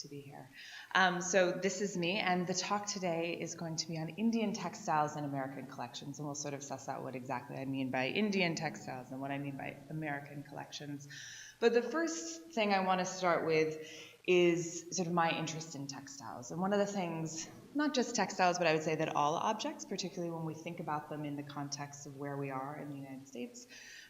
to be here. So this is me, and the talk today is going to be on Indian textiles and American collections, and we'll sort of suss out what exactly I mean by Indian textiles and what I mean by American collections. But the first thing I want to start with is sort of my interest in textiles. And one of the things, not just textiles, but I would say that all objects, particularly when we think about them in the context of where we are in the United States,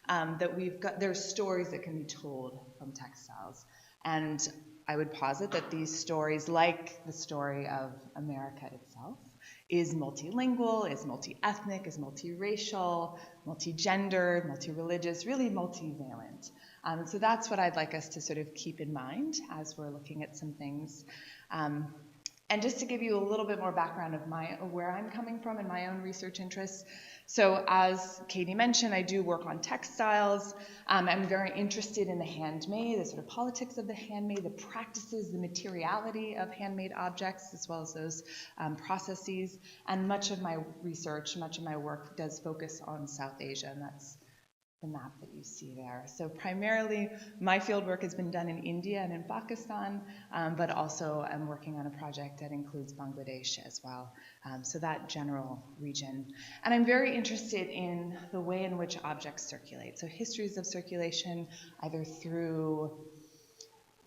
that there's stories that can be told from textiles. And I would posit that these stories, like the story of America itself, is multilingual, is multi-ethnic, is multiracial, multi-gendered, multi-religious, really multivalent. So that's what I'd like us to sort of keep in mind as we're looking at some things. And just to give you a little bit more background of where I'm coming from and my own research interests. So as Katie mentioned, I do work on textiles. I'm very interested in the handmade, the sort of politics of the handmade, the practices, the materiality of handmade objects, as well as those processes. And much of my research, much of my work does focus on South Asia, and that's the map that you see there. So primarily, my field work has been done in India and in Pakistan, but also I'm working on a project that includes Bangladesh as well. So that general region. And I'm very interested in the way in which objects circulate. So histories of circulation, either through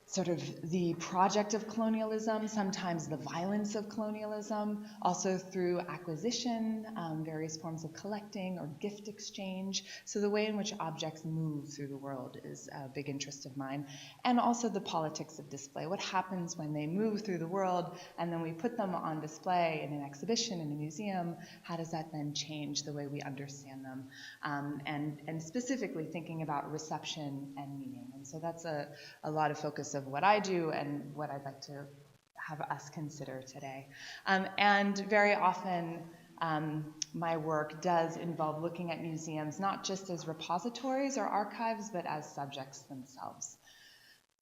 sort of the project of colonialism, sometimes the violence of colonialism, also through acquisition, various forms of collecting or gift exchange. So the way in which objects move through the world is a big interest of mine. And also the politics of display. What happens when they move through the world and then we put them on display in an exhibition, in a museum? How does that then change the way we understand them? And specifically thinking about reception and meaning. And so that's a lot of focus of what I do and what I'd like to have us consider today. And very often my work does involve looking at museums not just as repositories or archives, but as subjects themselves.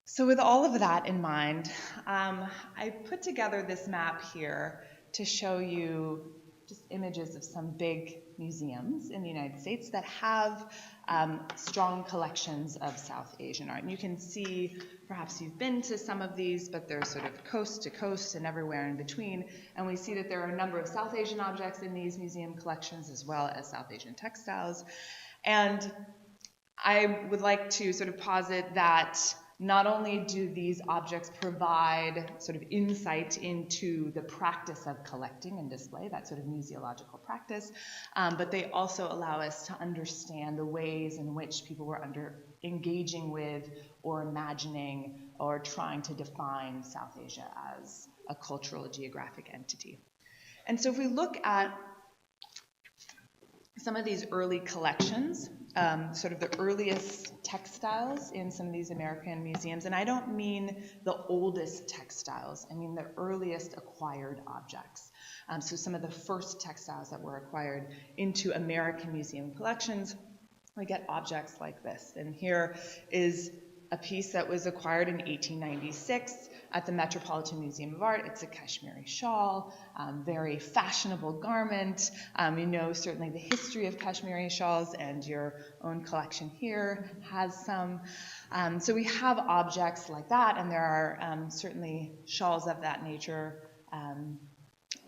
So with all of that in mind, I put together this map here to show you just images of some big museums in the United States that have strong collections of South Asian art. And you can see, perhaps you've been to some of these, but they're sort of coast to coast and everywhere in between. And we see that there are a number of South Asian objects in these museum collections, as well as South Asian textiles. And I would like to sort of posit that not only do these objects provide sort of insight into the practice of collecting and display, that sort of museological practice, but they also allow us to understand the ways in which people were engaging with or imagining or trying to define South Asia as a cultural geographic entity. And so if we look at some of these early collections, sort of the earliest textiles in some of these American museums, and I don't mean the oldest textiles, I mean the earliest acquired objects. So some of the first textiles that were acquired into American museum collections, we get objects like this. And here is a piece that was acquired in 1896 at the Metropolitan Museum of Art. It's a Kashmiri shawl, very fashionable garment. You know certainly the history of Kashmiri shawls, and your own collection here has some. So we have objects like that, and there are certainly shawls of that nature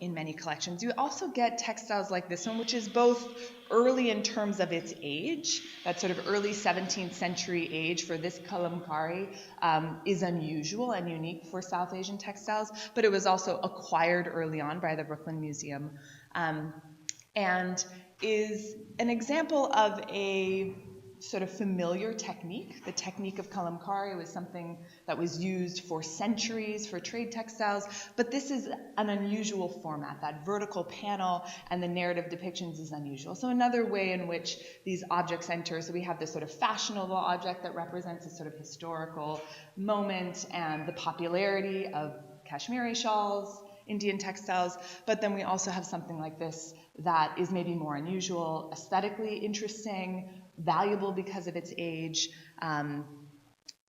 in many collections. You also get textiles like this one, which is both early in terms of its age, that sort of early 17th century age for this kalamkari is unusual and unique for South Asian textiles, but it was also acquired early on by the Brooklyn Museum, and is an example of a sort of familiar technique. The technique of kalamkari was something that was used for centuries for trade textiles, but this is an unusual format. That vertical panel and the narrative depictions is unusual. So another way in which these objects enter, so we have this sort of fashionable object that represents a sort of historical moment and the popularity of Kashmiri shawls, Indian textiles, but then we also have something like this that is maybe more unusual, aesthetically interesting, valuable because of its age,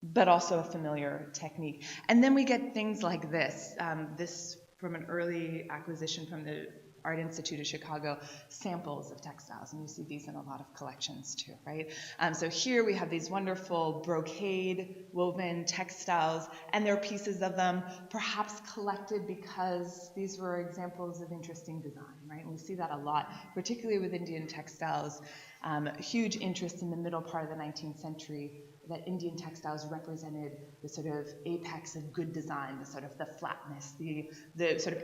but also a familiar technique. And then we get things like this, this from an early acquisition from the Art Institute of Chicago, samples of textiles, and you see these in a lot of collections too, right? So here we have these wonderful brocade woven textiles, and there are pieces of them perhaps collected because these were examples of interesting design, right? And we see that a lot, particularly with Indian textiles. Huge interest in the middle part of the 19th century that Indian textiles represented the sort of apex of good design, the sort of the flatness, the sort of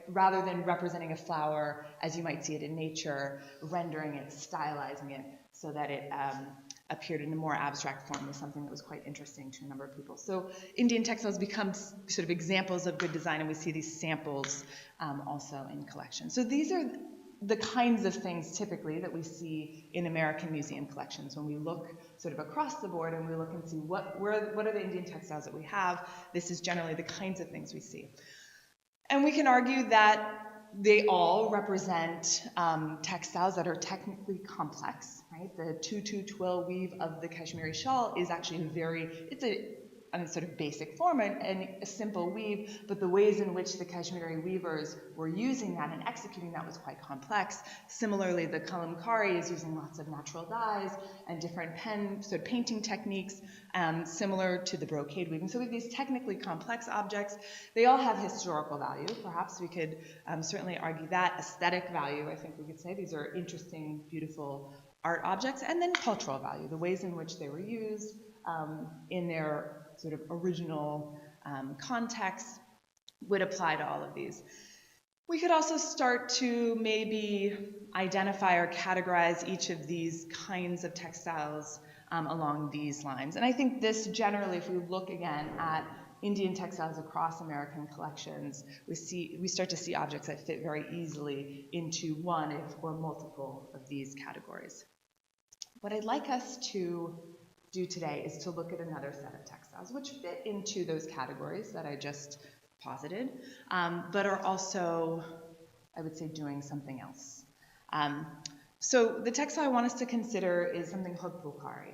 rather than representing a flower as you might see it in nature, rendering it, stylizing it so that it appeared in a more abstract form was something that was quite interesting to a number of people. So Indian textiles become sort of examples of good design, and we see these samples also in collections. So these are the kinds of things typically that we see in American museum collections when we look sort of across the board and we look and see what are the Indian textiles that we have. This is generally the kinds of things we see. And we can argue that they all represent textiles that are technically complex, right? The tutu twill weave of the Kashmiri shawl is actually it's a sort of basic form and a simple weave, but the ways in which the Kashmiri weavers were using that and executing that was quite complex. Similarly, the Phulkari is using lots of natural dyes and different painting techniques, similar to the brocade weaving. So we have these technically complex objects. They all have historical value. Perhaps we could certainly argue that. Aesthetic value, I think we could say. These are interesting, beautiful art objects. And then cultural value, the ways in which they were used in their sort of original context would apply to all of these. We could also start to maybe identify or categorize each of these kinds of textiles along these lines. And I think this generally, if we look again at Indian textiles across American collections, we start to see objects that fit very easily into one or multiple of these categories. What I'd like us to do today is to look at another set of textiles which fit into those categories that I just posited, but are also, I would say, doing something else. So the textile I want us to consider is something called Phulkari.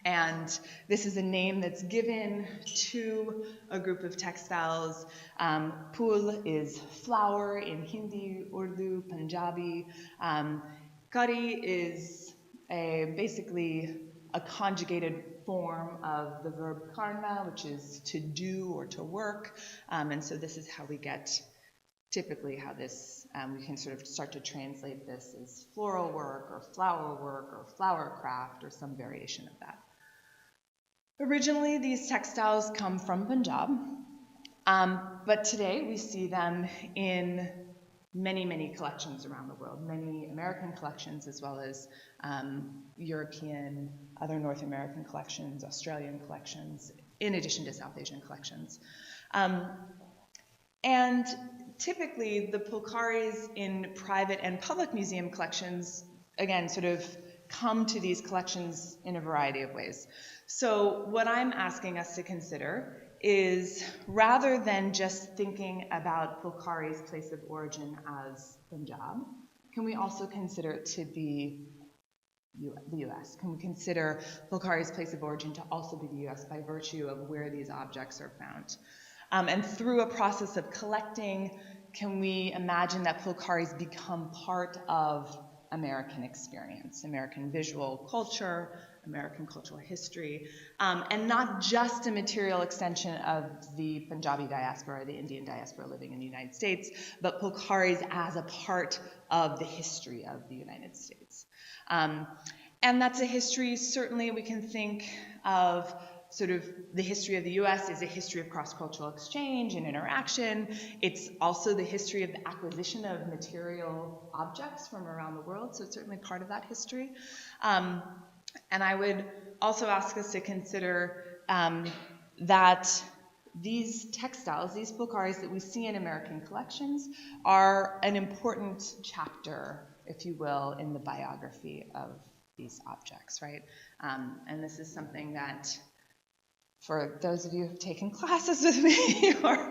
And this is a name that's given to a group of textiles. Phul is flower in Hindi, Urdu, Punjabi. Kari is basically a conjugated form of the verb karna, which is to do or to work. And so this is how we get typically how this, we can sort of start to translate this as floral work or flower craft or some variation of that. Originally, these textiles come from Punjab, but today we see them in many, many collections around the world, many American collections as well as European, other North American collections, Australian collections, in addition to South Asian collections. And typically the Phulkaris in private and public museum collections, again, sort of come to these collections in a variety of ways. So what I'm asking us to consider is, rather than just thinking about Phulkari's place of origin as Punjab, can we also consider it to be the US? Can we consider Phulkari's place of origin to also be the US by virtue of where these objects are found? And through a process of collecting, can we imagine that Phulkaris become part of American experience, American visual culture, American cultural history, and not just a material extension of the Punjabi diaspora, the Indian diaspora living in the United States, but Phulkaris as a part of the history of the United States. And that's a history, certainly we can think of sort of the history of the US is a history of cross-cultural exchange and interaction. It's also the history of the acquisition of material objects from around the world, so it's certainly part of that history. And I would also ask us to consider that these textiles, these Phulkaris that we see in American collections, are an important chapter, if you will, in the biography of these objects, right? And this is something that, for those of you who've taken classes with me or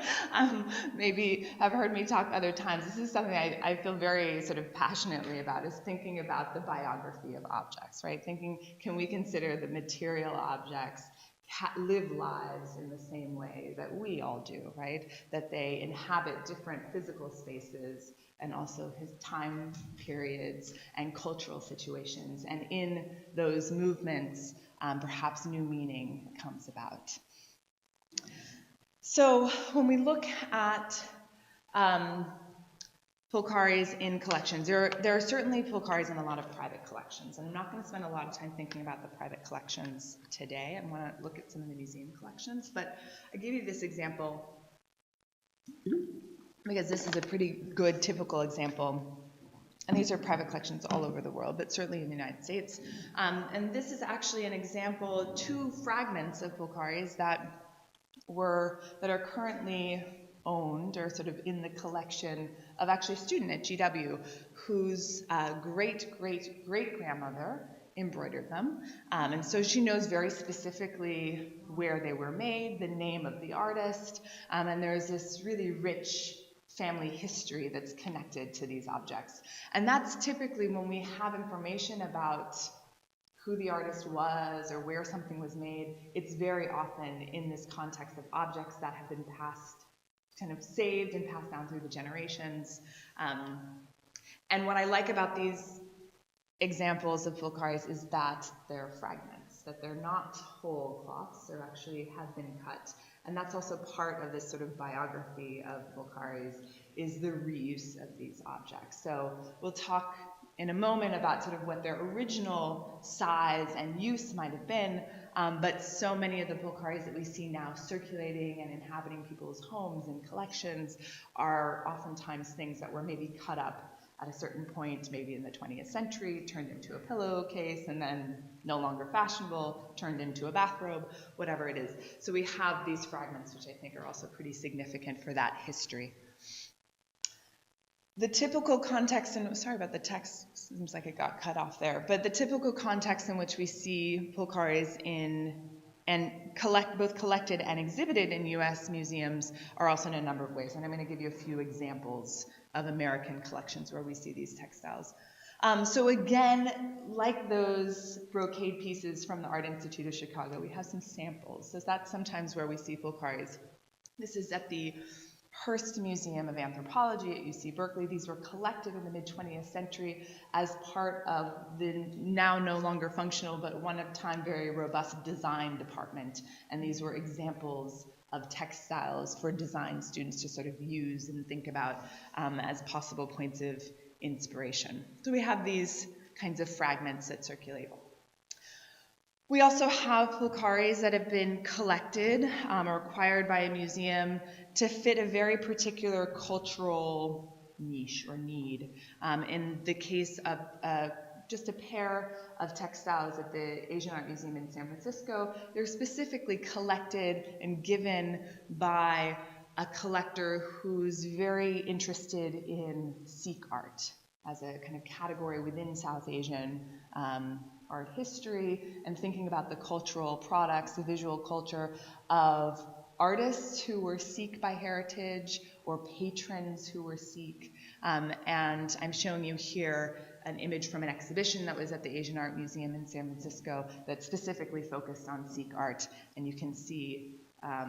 maybe have heard me talk other times, this is something I feel very sort of passionately about, is thinking about the biography of objects, right? Thinking, can we consider the material objects live lives in the same way that we all do, right? That they inhabit different physical spaces and also his time periods and cultural situations. And in those movements, perhaps new meaning comes about. So when we look at Phulkaris in collections, there are certainly Phulkaris in a lot of private collections, and I'm not going to spend a lot of time thinking about the private collections today. I want to look at some of the museum collections, but I gave you this example because this is a pretty good typical example. And these are private collections all over the world, but certainly in the United States. And this is actually an example, 2 fragments of Phulkaris that are currently owned or sort of in the collection of actually a student at GW whose great-great-great-grandmother embroidered them. And so she knows very specifically where they were made, the name of the artist, and there's this really rich family history that's connected to these objects. And that's typically when we have information about who the artist was or where something was made, it's very often in this context of objects that have been passed, kind of saved and passed down through the generations. And what I like about these examples of Phulkaris is that they're fragments, that they're not whole cloths, they actually have been cut. And that's also part of this sort of biography of Phulkaris, is the reuse of these objects. So we'll talk in a moment about sort of what their original size and use might have been, but so many of the Phulkaris that we see now circulating and inhabiting people's homes and collections are oftentimes things that were maybe cut up at a certain point, maybe in the 20th century, turned into a pillowcase, and then no longer fashionable, turned into a bathrobe, whatever it is. So we have these fragments, which I think are also pretty significant for that history. The typical context, and sorry about the text, seems like it got cut off there, but the typical context in which we see Phulkaris both collected and exhibited in U.S. museums are also in a number of ways, and I'm going to give you a few examples of American collections where we see these textiles. So again, like those brocade pieces from the Art Institute of Chicago, we have some samples. So that's sometimes where we see Phulkaris. This is at the Hearst Museum of Anthropology at UC Berkeley. These were collected in the mid-20th century as part of the now no longer functional, but one of time very robust design department. And these were examples of textiles for design students to sort of use and think about as possible points of inspiration. So we have these kinds of fragments that circulate. We also have Phulkaris that have been collected or acquired by a museum to fit a very particular cultural niche or need. In the case of just a pair of textiles at the Asian Art Museum in San Francisco, they're specifically collected and given by a collector who's very interested in Sikh art as a kind of category within South Asian art history, and thinking about the cultural products, the visual culture of artists who were Sikh by heritage or patrons who were Sikh. And I'm showing you here an image from an exhibition that was at the Asian Art Museum in San Francisco that specifically focused on Sikh art. And you can see, I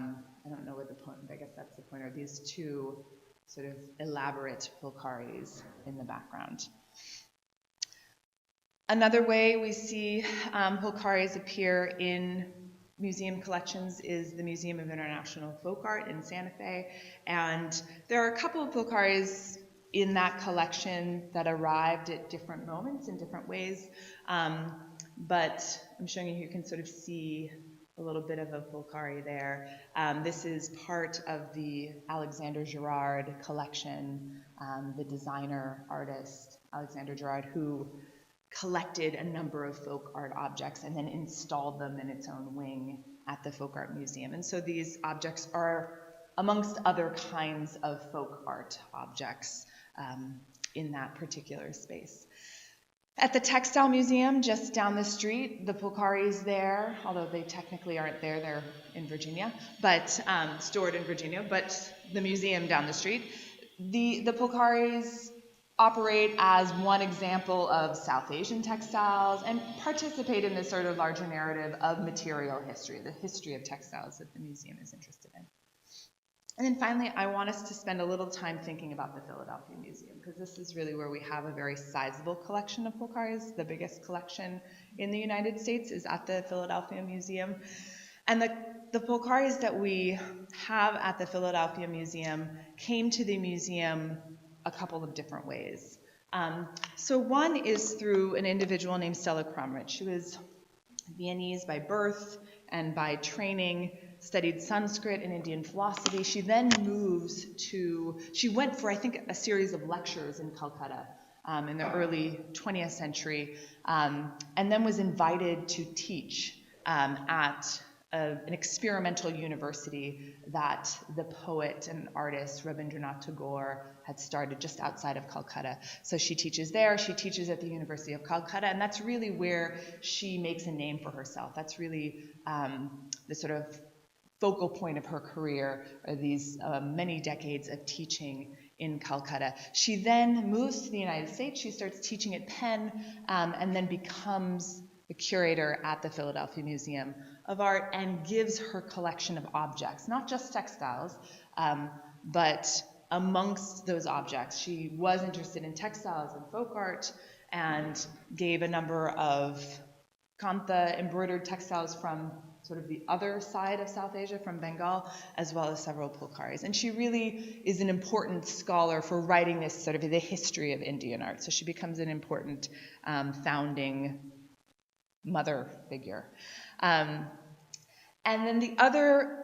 don't know what the point, I guess that's the pointer, these 2 sort of elaborate Phulkaris in the background. Another way we see Phulkaris appear in museum collections is the Museum of International Folk Art in Santa Fe. And there are a couple of Phulkaris in that collection that arrived at different moments in different ways. But I'm showing you, you can sort of see a little bit of a Phulkari there. This is part of the Alexander Girard collection, the designer artist Alexander Girard, who collected a number of folk art objects and then installed them in its own wing at the Folk Art Museum. And so these objects are amongst other kinds of folk art objects in that particular space. At the Textile Museum just down the street, the Phulkaris there, although they technically aren't there, they're in Virginia, but stored in Virginia, but the museum down the street, the Phulkaris operate as one example of South Asian textiles and participate in this sort of larger narrative of material history, the history of textiles that the museum is interested in. And then finally, I want us to spend a little time thinking about the Philadelphia Museum, because this is really where we have a very sizable collection of phulkaris. The biggest collection in the United States is at the Philadelphia Museum. And the phulkaris that we have at the Philadelphia Museum came to the museum a couple of different ways. So one is through an individual named Stella Crumrich. She was Viennese by birth and by training, studied Sanskrit and Indian philosophy. She then she went for, I think, a series of lectures in Calcutta in the early 20th century, and then was invited to teach at an experimental university that the poet and artist Rabindranath Tagore had started just outside of Calcutta. So she teaches there, she teaches at the University of Calcutta, and that's really where she makes a name for herself. That's really the sort of focal point of her career, are these many decades of teaching in Calcutta. She then moves to the United States, she starts teaching at Penn, and then becomes the curator at the Philadelphia Museum of Art, and gives her collection of objects, not just textiles, but amongst those objects, she was interested in textiles and folk art, and gave a number of kantha embroidered textiles from sort of the other side of South Asia, from Bengal, as well as several phulkaris. And she really is an important scholar for writing this sort of the history of Indian art. So she becomes an important founding mother figure. And then the other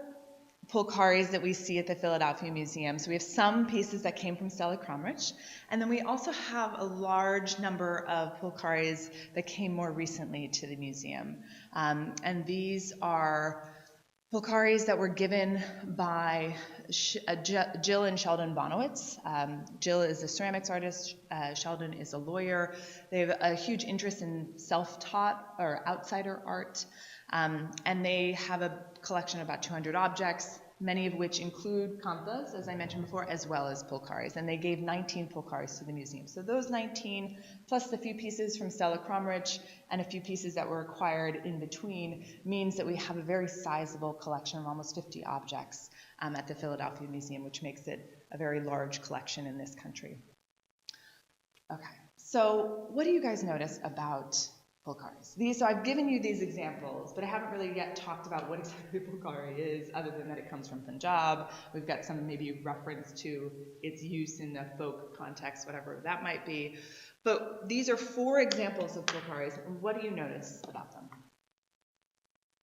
phulkaris that we see at the Philadelphia Museum, so we have some pieces that came from Stella Crumrich, and then we also have a large number of phulkaris that came more recently to the museum. And these are phulkaris that were given by Jill and Sheldon Bonowitz. Jill is a ceramics artist, Sheldon is a lawyer. They have a huge interest in self-taught or outsider art, and they have a collection of about 200 objects, many of which include kanthas, as I mentioned before, as well as phulkaris. And they gave 19 phulkaris to the museum. So those 19, plus the few pieces from Stella Crumrich and a few pieces that were acquired in between, means that we have a very sizable collection of almost 50 objects at the Philadelphia Museum, which makes it a very large collection in this country. Okay, so what do you guys notice about phulkaris? So I've given you these examples, but I haven't really yet talked about what exactly phulkari is, other than that it comes from Punjab. We've got some maybe reference to its use in the folk context, whatever that might be. But these are 4 examples of phulkaris, and what do you notice about them?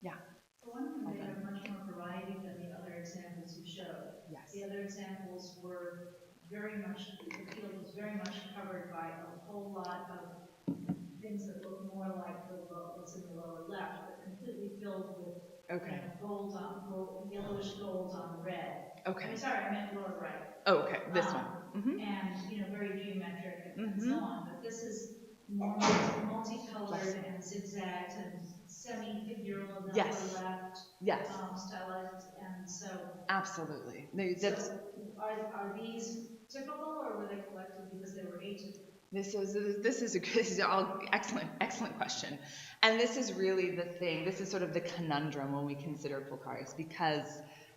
Yeah. For one thing, they have much more variety than the other examples you showed. Yes. The other examples were very much, the field was very much covered by a whole lot of things that look more like what's in the lower left, but completely filled with yellowish gold on red. Okay. I mean, sorry, I meant lower right. Oh, okay, this one. And very geometric and so on. But this is more multicolored and zigzagged and semi-figural in the upper left. Yes. Stylized, and so. Absolutely. So are these typical, or were they collected because they were atypical? This is all excellent question. And this is really the thing, this is sort of the conundrum when we consider phulkaris, because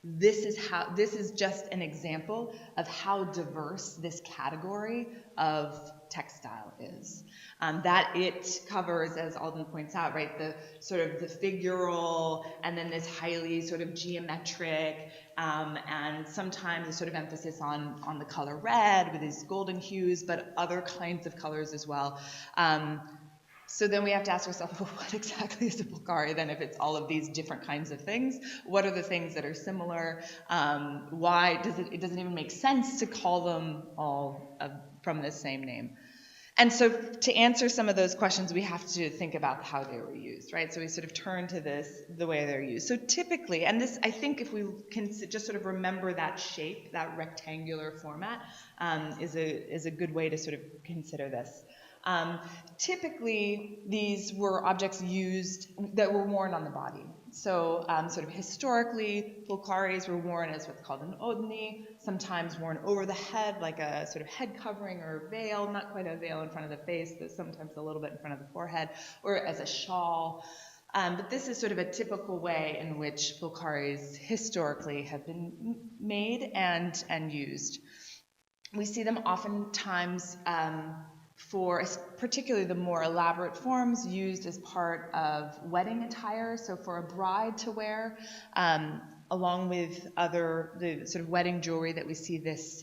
this is just an example of how diverse this category of textile is. That it covers, as Alden points out, right, the sort of the figural, and then this highly sort of geometric, and sometimes a sort of emphasis on the color red with these golden hues, but other kinds of colors as well. So then we have to ask ourselves, well, what exactly is a phulkari then, if it's all of these different kinds of things? What are the things that are similar? Why it doesn't even make sense to call them all from the same name? And so to answer some of those questions, we have to think about how they were used, right? So we sort of turn to the way they're used. So typically, and this, I think if we can just sort of remember that shape, that rectangular format, is a good way to sort of consider this. Typically, these were objects used that were worn on the body. So sort of historically, phulkaris were worn as what's called an odni, sometimes worn over the head like a sort of head covering or veil, not quite a veil in front of the face, but sometimes a little bit in front of the forehead, or as a shawl. But this is sort of a typical way in which phulkaris historically have been made and used. We see them oftentimes for particularly the more elaborate forms used as part of wedding attire, so for a bride to wear, along with the sort of wedding jewelry that we see this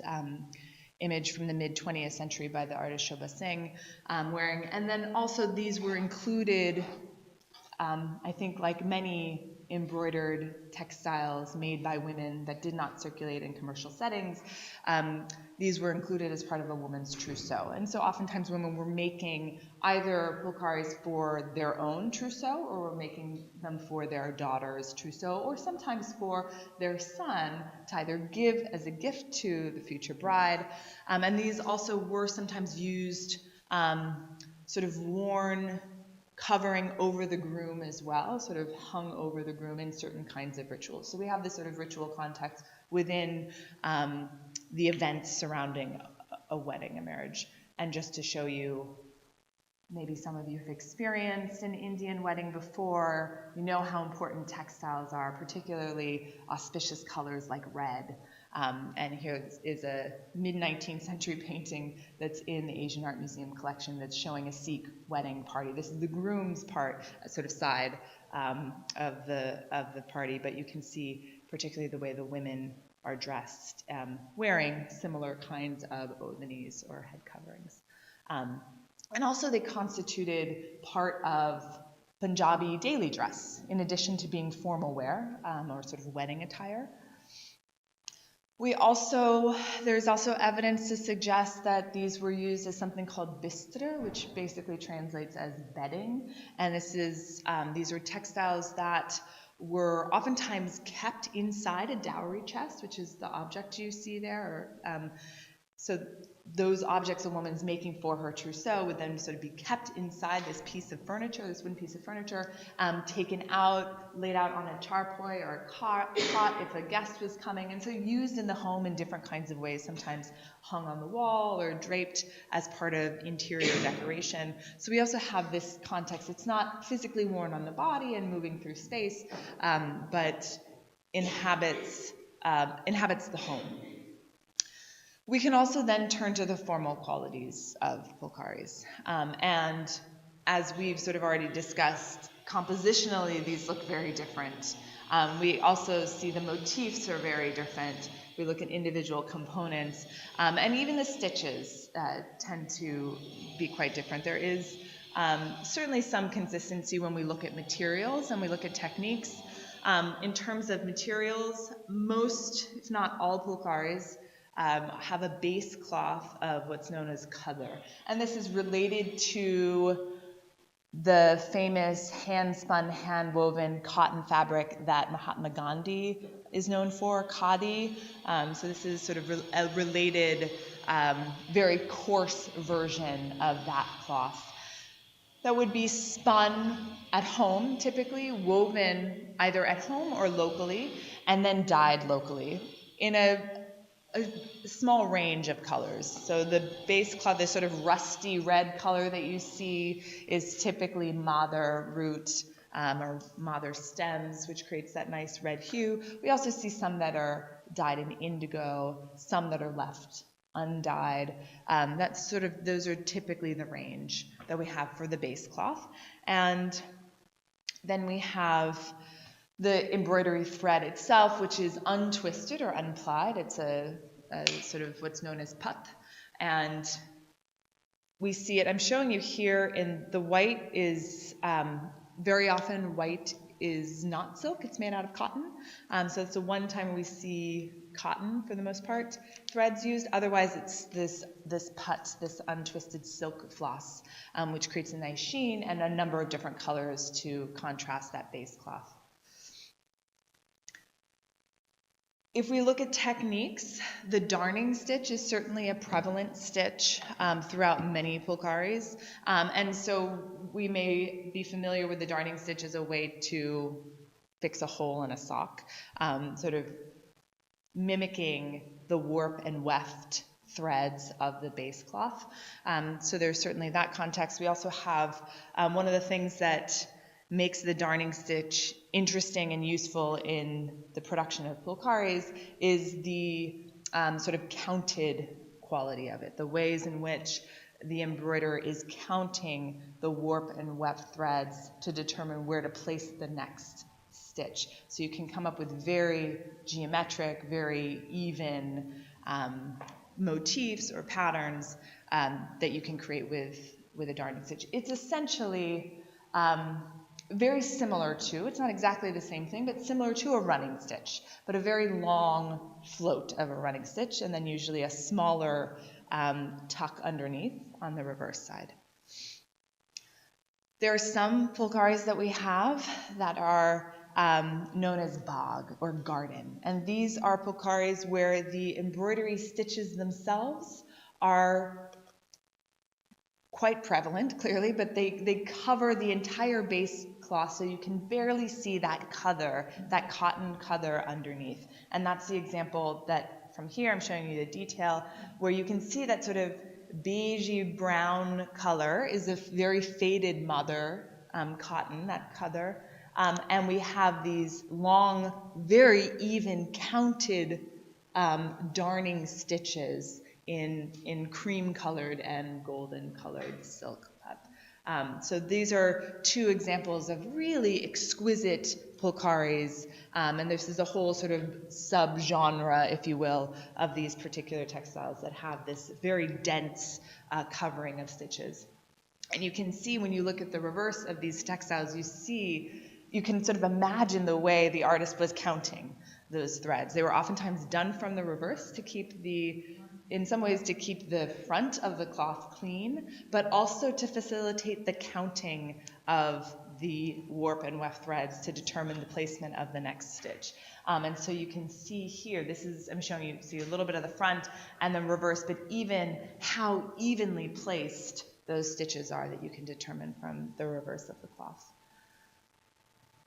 image from the mid-20th century by the artist Shobha Singh wearing. And then also these were included, I think like many embroidered textiles made by women that did not circulate in commercial settings, these were included as part of a woman's trousseau. And so oftentimes women were making either phulkaris for their own trousseau, or were making them for their daughter's trousseau, or sometimes for their son to either give as a gift to the future bride. And these also were sometimes used, sort of worn, covering over the groom as well, sort of hung over the groom in certain kinds of rituals. So we have this sort of ritual context within the events surrounding a wedding, a marriage. And just to show you, maybe some of you have experienced an Indian wedding before, you know how important textiles are, particularly auspicious colors like red. And here is a mid-19th century painting that's in the Asian Art Museum collection that's showing a Sikh wedding party. This is the groom's part, sort of side of the party, but you can see particularly the way the women are dressed, wearing similar kinds of ovanis or head coverings. And also they constituted part of Punjabi daily dress, in addition to being formal wear or sort of wedding attire. There's also evidence to suggest that these were used as something called bistra, which basically translates as bedding. And these were textiles that were oftentimes kept inside a dowry chest, which is the object you see there. So those objects a woman's making for her trousseau would then sort of be kept inside this piece of furniture, this wooden piece of furniture, taken out, laid out on a charpoy or a cot if a guest was coming, and so used in the home in different kinds of ways, sometimes hung on the wall or draped as part of interior decoration. So we also have this context. It's not physically worn on the body and moving through space, but inhabits the home. We can also then turn to the formal qualities of phulkaris. And as we've sort of already discussed, compositionally these look very different. We also see the motifs are very different. We look at individual components, and even the stitches tend to be quite different. There is certainly some consistency when we look at materials and we look at techniques. In terms of materials, most, if not all phulkaris, have a base cloth of what's known as khadr. And this is related to the famous hand-spun, hand-woven cotton fabric that Mahatma Gandhi is known for, khadi. So this is sort of a related, very coarse version of that cloth that would be spun at home, typically, woven either at home or locally, and then dyed locally in a small range of colors. So the base cloth, this sort of rusty red color that you see, is typically madar root or madar stems, which creates that nice red hue. We also see some that are dyed in indigo, some that are left undyed. Those are typically the range that we have for the base cloth. And then we have the embroidery thread itself, which is untwisted or unplied. It's a sort of what's known as pat. And we see it, I'm showing you here in the white is, very often white is not silk, it's made out of cotton. So it's the one time we see cotton for the most part, threads used. Otherwise it's this pat, this untwisted silk floss, which creates a nice sheen and a number of different colors to contrast that base cloth. If we look at techniques, the darning stitch is certainly a prevalent stitch throughout many phulkaris. And so we may be familiar with the darning stitch as a way to fix a hole in a sock, sort of mimicking the warp and weft threads of the base cloth. So there's certainly that context. We also have one of the things that makes the darning stitch interesting and useful in the production of phulkaris is the sort of counted quality of it, the ways in which the embroiderer is counting the warp and weft threads to determine where to place the next stitch. So you can come up with very geometric, very even motifs or patterns that you can create with a darning stitch. It's essentially very similar to, it's not exactly the same thing, but similar to a running stitch, but a very long float of a running stitch, and then usually a smaller tuck underneath on the reverse side. There are some phulkaris that we have that are known as bog or garden, and these are phulkaris where the embroidery stitches themselves are quite prevalent, clearly, but they cover the entire base cloth, so you can barely see that color, that cotton color underneath. And that's the example that from here I'm showing you the detail, where you can see that sort of beigey brown color is a very faded mother cotton, that color. And we have these long, very even counted darning stitches in cream-colored and golden-colored silk web. So these are two examples of really exquisite phulkaris, and this is a whole sort of sub-genre, if you will, of these particular textiles that have this very dense covering of stitches. And you can see when you look at the reverse of these textiles, you can sort of imagine the way the artist was counting those threads. They were oftentimes done from the reverse to keep in some ways to keep the front of the cloth clean, but also to facilitate the counting of the warp and weft threads to determine the placement of the next stitch. And so you can see here, I'm showing you, see a little bit of the front and the reverse, but even how evenly placed those stitches are that you can determine from the reverse of the cloth.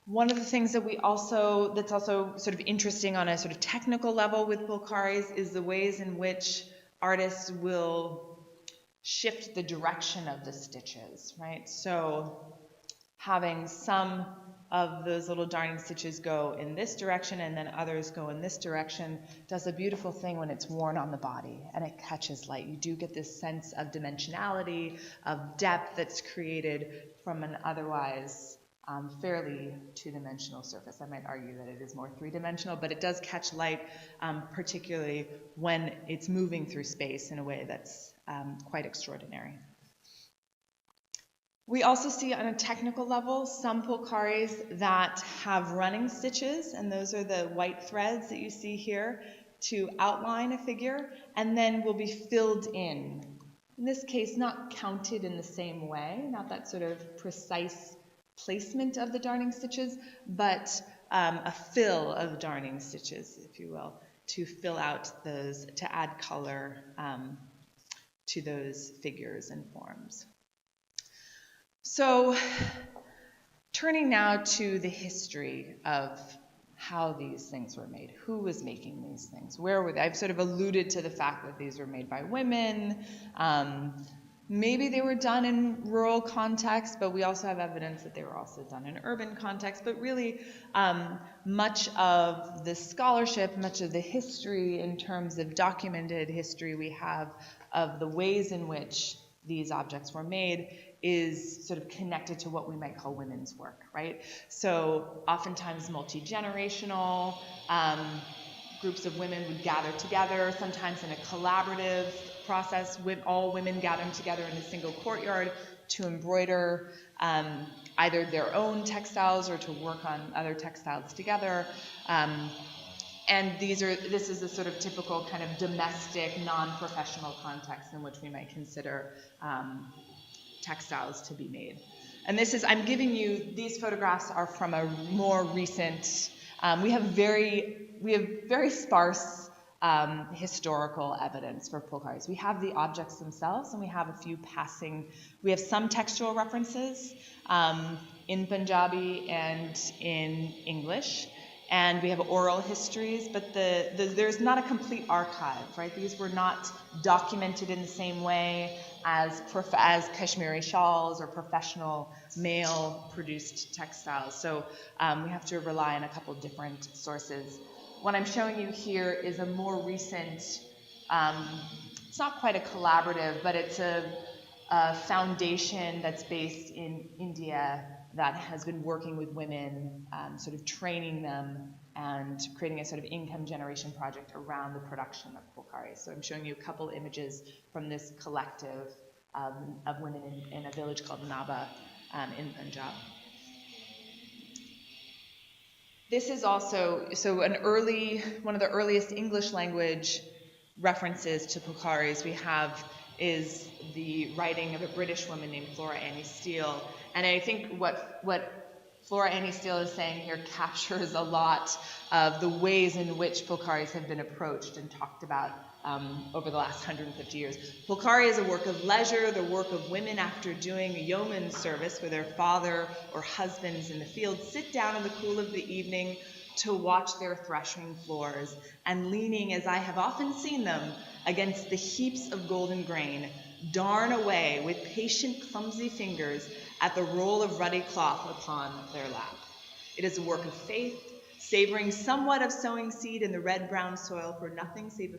One of the things that that's also sort of interesting on a sort of technical level with phulkaris is the ways in which artists will shift the direction of the stitches, right? So having some of those little darning stitches go in this direction and then others go in this direction does a beautiful thing when it's worn on the body and it catches light. You do get this sense of dimensionality, of depth that's created from an otherwise fairly two-dimensional surface. I might argue that it is more three-dimensional, but it does catch light, particularly when it's moving through space in a way that's quite extraordinary. We also see on a technical level some phulkaris that have running stitches, and those are the white threads that you see here to outline a figure, and then will be filled in. In this case, not counted in the same way, not that sort of precise placement of the darning stitches, but a fill of darning stitches, if you will, to fill out those, to add color to those figures and forms. So turning now to the history of how these things were made. Who was making these things? Where were they? I've sort of alluded to the fact that these were made by women. Maybe they were done in rural context, but we also have evidence that they were also done in urban context. But really, much of the scholarship, much of the history in terms of documented history we have of the ways in which these objects were made is sort of connected to what we might call women's work, right? So oftentimes multi-generational, groups of women would gather together, sometimes in a collaborative process, with all women gathering together in a single courtyard to embroider either their own textiles or to work on other textiles together. And this is a sort of typical kind of domestic, non-professional context in which we might consider textiles to be made. And I'm giving you, these photographs are from a more recent, we have very sparse historical evidence for phulkaris. We have the objects themselves, and we have we have some textual references in Punjabi and in English, and we have oral histories, but there's not a complete archive, right? These were not documented in the same way as Kashmiri shawls or professional male-produced textiles. So we have to rely on a couple different sources. What I'm showing you here is a more recent, it's not quite a collaborative, but it's a foundation that's based in India that has been working with women, sort of training them and creating a sort of income generation project around the production of phulkari. So I'm showing you a couple images from this collective of women in a village called Naba in Punjab. This is also, so one of the earliest English language references to phulkaris we have is the writing of a British woman named Flora Annie Steele. And I think what Flora Annie Steele is saying here captures a lot of the ways in which phulkaris have been approached and talked about over the last 150 years. Phulkari is a work of leisure, the work of women after doing a yeoman service where their father or husbands in the field sit down in the cool of the evening to watch their threshing floors, and leaning, as I have often seen them, against the heaps of golden grain, darn away with patient, clumsy fingers at the roll of ruddy cloth upon their lap. It is a work of faith, savoring somewhat of sowing seed in the red-brown soil, for nothing save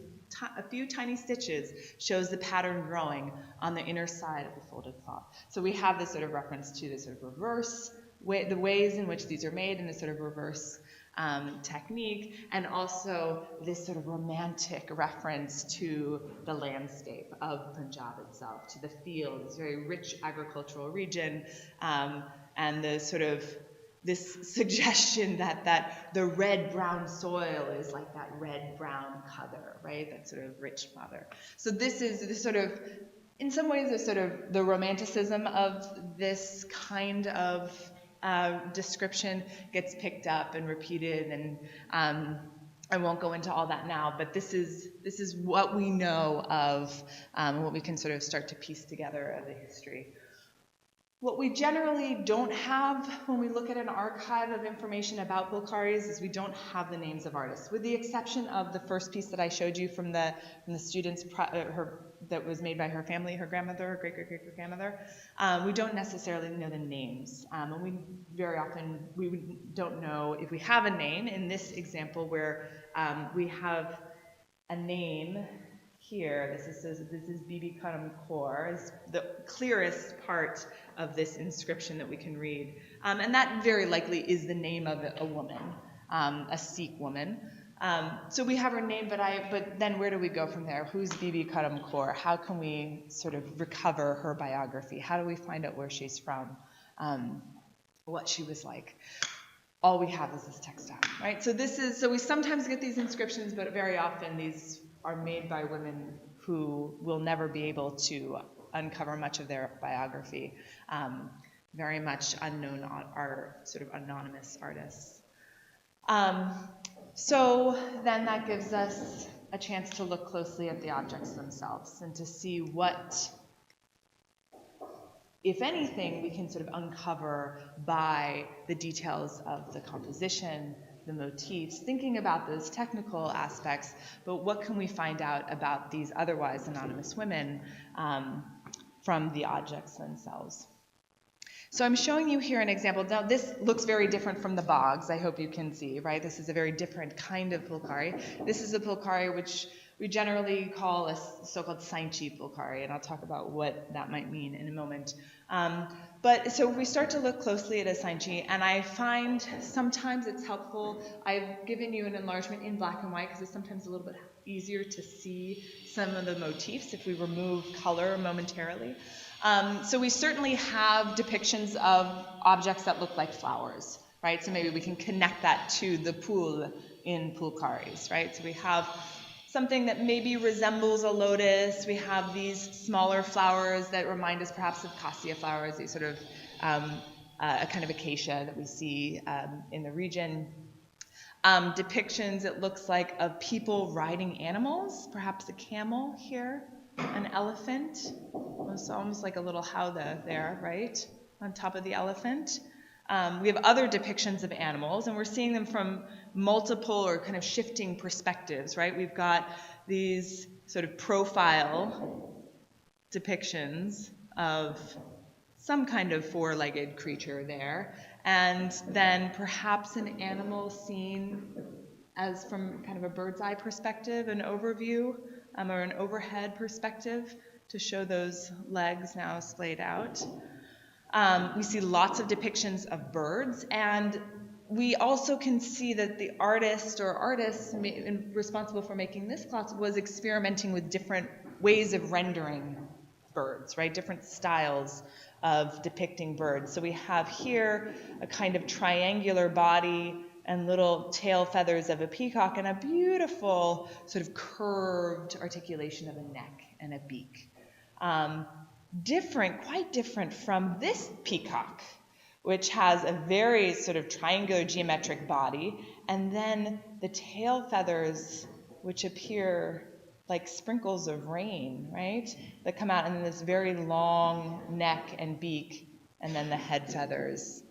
a few tiny stitches shows the pattern growing on the inner side of the folded cloth. So we have this sort of reference to the sort of reverse way, the ways in which these are made in this sort of reverse technique, and also this sort of romantic reference to the landscape of Punjab itself, to the field, this very rich agricultural region, and the sort of this suggestion that the red-brown soil is like that red-brown color, right? That sort of rich mother. So this is this sort of, in some ways, the sort of the romanticism of this kind of description gets picked up and repeated, and I won't go into all that now, but this is what we know of, what we can sort of start to piece together of the history. What we generally don't have when we look at an archive of information about phulkaris is we don't have the names of artists, with the exception of the first piece that I showed you from the students that was made by her family, her grandmother, her great-great-great-grandmother. We don't necessarily know the names, and we very often don't know if we have a name. In this example, where we have a name here, this is Bibi Karam Kaur, is the clearest part of this inscription that we can read, and that very likely is the name of a woman, a Sikh woman. So we have her name, but then where do we go from there? Who's Bibi Karam Kaur? How can we sort of recover her biography? How do we find out where she's from, what she was like? All we have is this textile, right? So we sometimes get these inscriptions, but very often these are made by women who will never be able to uncover much of their biography. Very much unknown, are sort of anonymous artists. So then that gives us a chance to look closely at the objects themselves and to see what, if anything, we can sort of uncover by the details of the composition, the motifs, thinking about those technical aspects, but what can we find out about these otherwise anonymous women from the objects themselves? So I'm showing you here an example. Now this looks very different from the bogs, I hope you can see, right? This is a very different kind of phulkari. This is a phulkari which we generally call a so-called Sainchi phulkari, and I'll talk about what that might mean in a moment. But so we start to look closely at a Sainchi, and I find sometimes it's helpful. I've given you an enlargement in black and white because it's sometimes a little bit easier to see some of the motifs if we remove color momentarily. So we certainly have depictions of objects that look like flowers, right? So maybe we can connect that to the pool in phulkaris, right? So we have something that maybe resembles a lotus. We have these smaller flowers that remind us perhaps of cassia flowers, these sort of a kind of acacia that we see in the region. Depictions, it looks like, of people riding animals, perhaps a camel here, an elephant. It's almost like a little howdah there, right, on top of the elephant. We have other depictions of animals, and we're seeing them from multiple or kind of shifting perspectives, right? We've got these sort of profile depictions of some kind of four-legged creature there, and then perhaps an animal seen as from kind of a bird's eye perspective, an overview, or an overhead perspective to show those legs now splayed out. We see lots of depictions of birds, and we also can see that the artist or artists responsible for making this cloth was experimenting with different ways of rendering birds, right? Different styles of depicting birds. So we have here a kind of triangular body and little tail feathers of a peacock and a beautiful sort of curved articulation of a neck and a beak. Quite different from this peacock, which has a very sort of triangular geometric body, and then the tail feathers, which appear like sprinkles of rain, right? That come out, and then this very long neck and beak, and then the head feathers.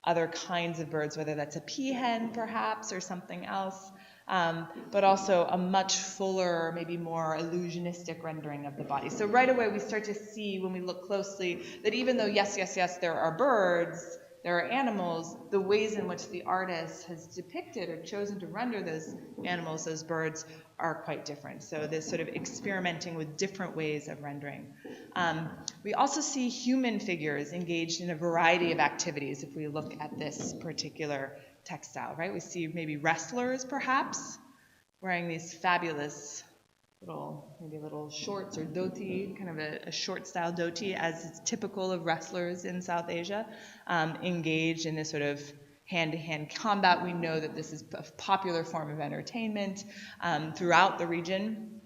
Other kinds of birds, whether that's a peahen perhaps or something else, but also a much fuller, maybe more illusionistic rendering of the body. So right away we start to see, when we look closely, that even though yes, there are birds, there are animals, the ways in which the artist has depicted or chosen to render those animals, those birds, are quite different. So this sort of experimenting with different ways of rendering. We also see human figures engaged in a variety of activities if we look at this particular textile, right? We see maybe wrestlers, perhaps, wearing these fabulous little shorts or dhoti, kind of a short style dhoti, as is typical of wrestlers in South Asia, engaged in this sort of hand-to-hand combat. We know that this is a popular form of entertainment throughout the region,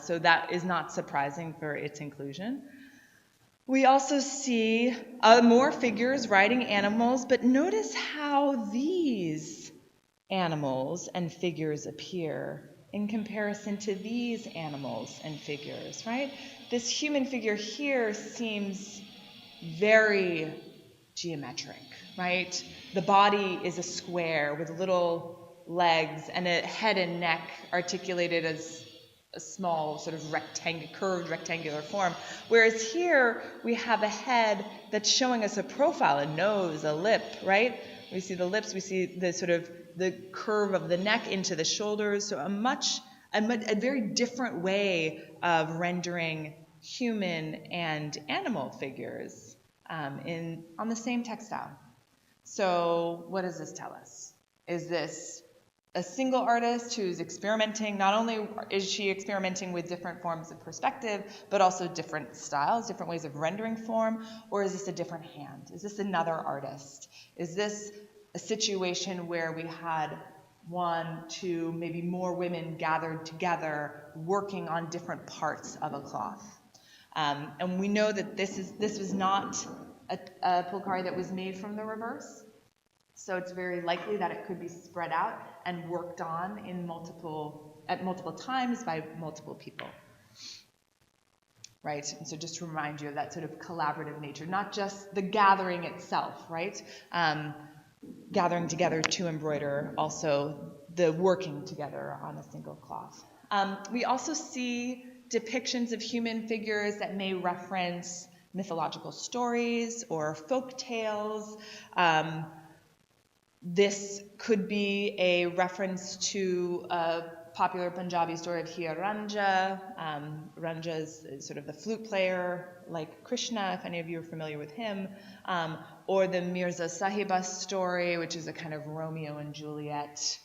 so that is not surprising for its inclusion. We also see more figures riding animals, but notice how these animals and figures appear in comparison to these animals and figures, right? This human figure here seems very geometric, right? The body is a square with little legs and a head and neck articulated as a small sort of curved rectangular form. Whereas here we have a head that's showing us a profile, a nose, a lip, right? We see the lips, we see the sort of the curve of the neck into the shoulders. So a very different way of rendering human and animal figures on the same textile. So what does this tell us? Is this a single artist who's experimenting? Not only is she experimenting with different forms of perspective, but also different styles, different ways of rendering form, or is this a different hand? Is this another artist? Is this a situation where we had one, two, maybe more women gathered together working on different parts of a cloth? And we know that this was not a Phulkari that was made from the reverse. So it's very likely that it could be spread out and worked on at multiple times by multiple people. Right? And so just to remind you of that sort of collaborative nature, not just the gathering itself, right? Gathering together to embroider, also the working together on a single cloth. We also see depictions of human figures that may reference mythological stories or folk tales. This could be a reference to a popular Punjabi story of Hir Ranja. Ranja is sort of the flute player, like Krishna, if any of you are familiar with him, or the Mirza Sahiba story, which is a kind of Romeo and Juliet,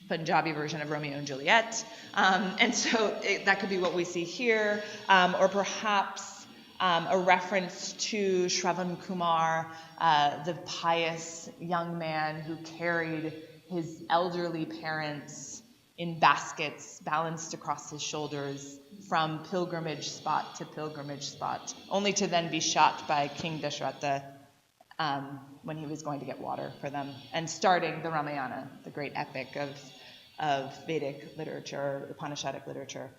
Punjabi version of Romeo and Juliet. And so that could be what we see here, or perhaps a reference to Shravan Kumar, the pious young man who carried his elderly parents in baskets balanced across his shoulders from pilgrimage spot to pilgrimage spot, only to then be shot by King Dashratha when he was going to get water for them, and starting the Ramayana, the great epic of Vedic literature, Upanishadic literature.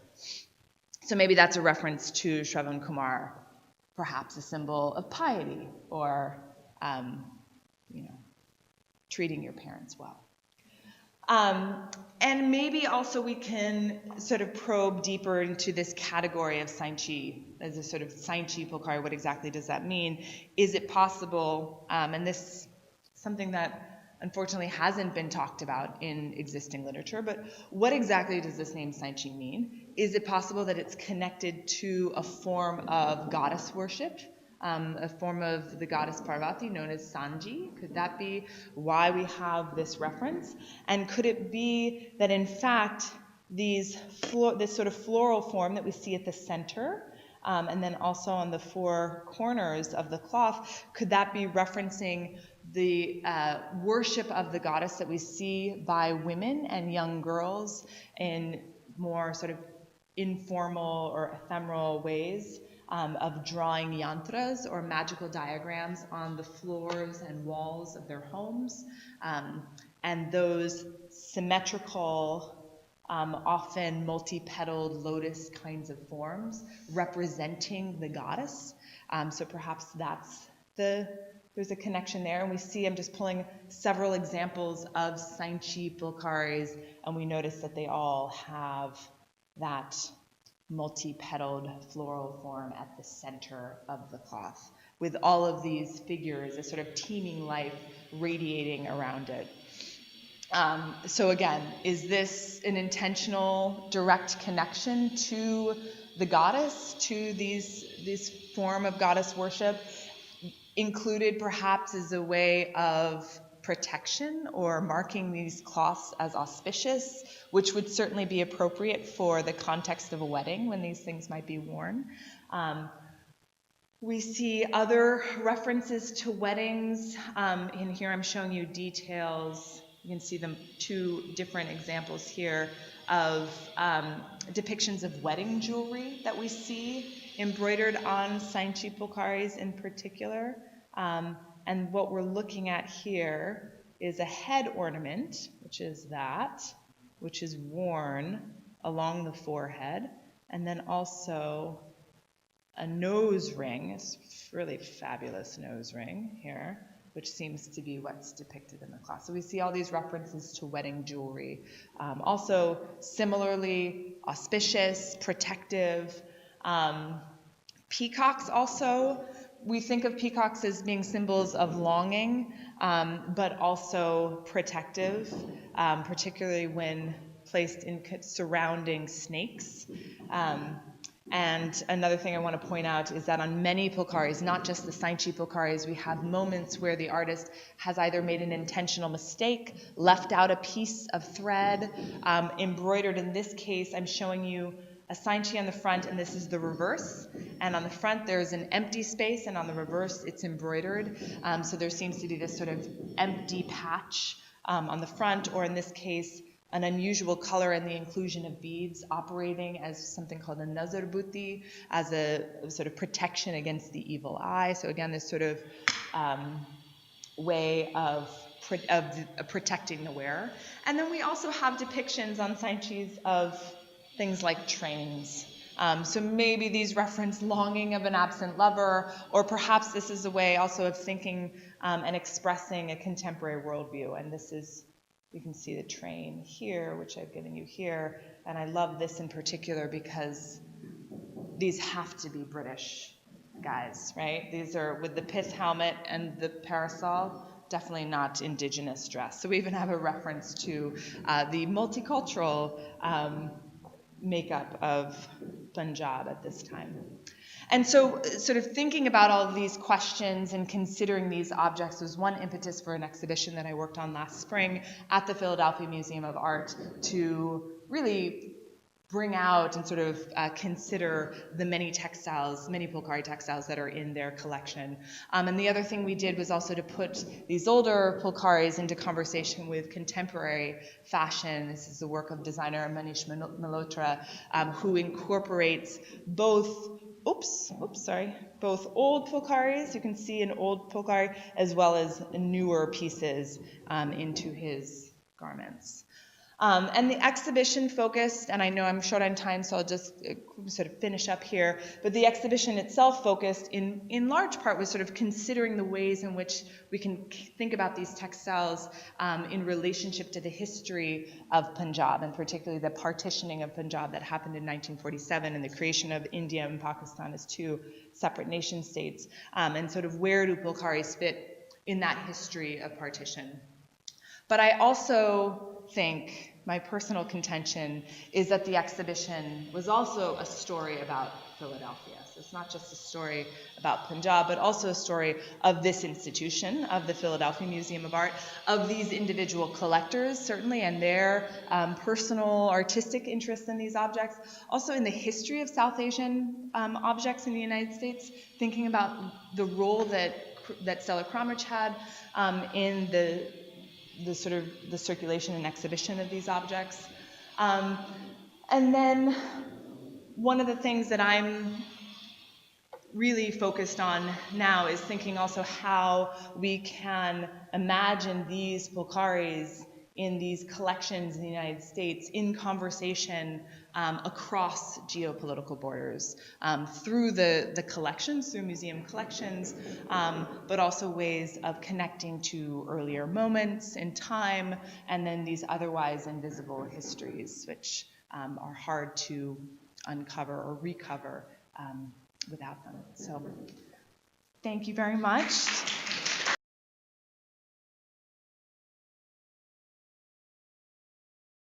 So maybe that's a reference to Shravan Kumar, perhaps a symbol of piety or, treating your parents well. And maybe also we can sort of probe deeper into this category of Sainchi, as a sort of Sainchi Phulkari. What exactly does that mean? Is it possible, and this is something that unfortunately hasn't been talked about in existing literature, but what exactly does this name Sainchi mean? Is it possible that it's connected to a form of goddess worship? A form of the goddess Parvati known as Sanji? Could that be why we have this reference? And could it be that in fact this sort of floral form that we see at the center, and then also on the four corners of the cloth, could that be referencing the worship of the goddess that we see by women and young girls in more sort of informal or ephemeral ways? Of drawing yantras or magical diagrams on the floors and walls of their homes. And those symmetrical, often multi-petaled lotus kinds of forms representing the goddess. So perhaps there's a connection there. And we see, I'm just pulling several examples of Sainchi Phulkaris, and we notice that they all have that multi-petaled floral form at the center of the cloth, with all of these figures, a sort of teeming life radiating around it. So again, is this an intentional direct connection to the goddess, to this form of goddess worship, included perhaps as a way of protection or marking these cloths as auspicious, which would certainly be appropriate for the context of a wedding when these things might be worn. We see other references to weddings. In here I'm showing you details. You can see them, two different examples here of depictions of wedding jewelry that we see embroidered on Sainchi Phulkaris in particular. And what we're looking at here is a head ornament, which is worn along the forehead, and then also a nose ring, a really fabulous nose ring here, which seems to be what's depicted in the cloth. So we see all these references to wedding jewelry. Also similarly auspicious, protective. Peacocks also, we think of peacocks as being symbols of longing, but also protective, particularly when placed in surrounding snakes. And another thing I want to point out is that on many Phulkaris, not just the Sainchi Phulkaris, we have moments where the artist has either made an intentional mistake, left out a piece of thread, embroidered. In this case, I'm showing you a Sainchi on the front, and this is the reverse. And on the front, there's an empty space, and on the reverse, it's embroidered. So there seems to be this sort of empty patch on the front, or in this case, an unusual color and the inclusion of beads operating as something called a nazar buti, as a sort of protection against the evil eye. So again, this sort of way of protecting the wearer. And then we also have depictions on Sainchis of things like trains. So maybe these reference longing of an absent lover, or perhaps this is a way also of thinking and expressing a contemporary worldview. And this is, you can see the train here, which I've given you here. And I love this in particular because these have to be British guys, right? These are with the pith helmet and the parasol, definitely not indigenous dress. So we even have a reference to the multicultural makeup of Punjab at this time. And so sort of thinking about all of these questions and considering these objects was one impetus for an exhibition that I worked on last spring at the Philadelphia Museum of Art to really bring out and sort of consider the many textiles, many Phulkari textiles that are in their collection. And the other thing we did was also to put these older Phulkaris into conversation with contemporary fashion. This is the work of designer Manish Malhotra, who incorporates both both old Phulkaris, you can see an old Phulkari, as well as newer pieces into his garments. And the exhibition focused, and I know I'm short on time, so I'll just sort of finish up here, but the exhibition itself focused in large part was sort of considering the ways in which we can think about these textiles in relationship to the history of Punjab, and particularly the partitioning of Punjab that happened in 1947 and the creation of India and Pakistan as two separate nation states, and sort of where do Phulkaris fit in that history of partition. But I also think my personal contention is that the exhibition was also a story about Philadelphia. So it's not just a story about Punjab, but also a story of this institution, of the Philadelphia Museum of Art, of these individual collectors, certainly, and their personal artistic interest in these objects. Also in the history of South Asian objects in the United States, thinking about the role that Stella Cromwich had in the sort of the circulation and exhibition of these objects. And then one of the things that I'm really focused on now is thinking also how we can imagine these Phulkaris in these collections in the United States in conversation across geopolitical borders through the collections, through museum collections, but also ways of connecting to earlier moments in time and then these otherwise invisible histories, which are hard to uncover or recover without them. So thank you very much.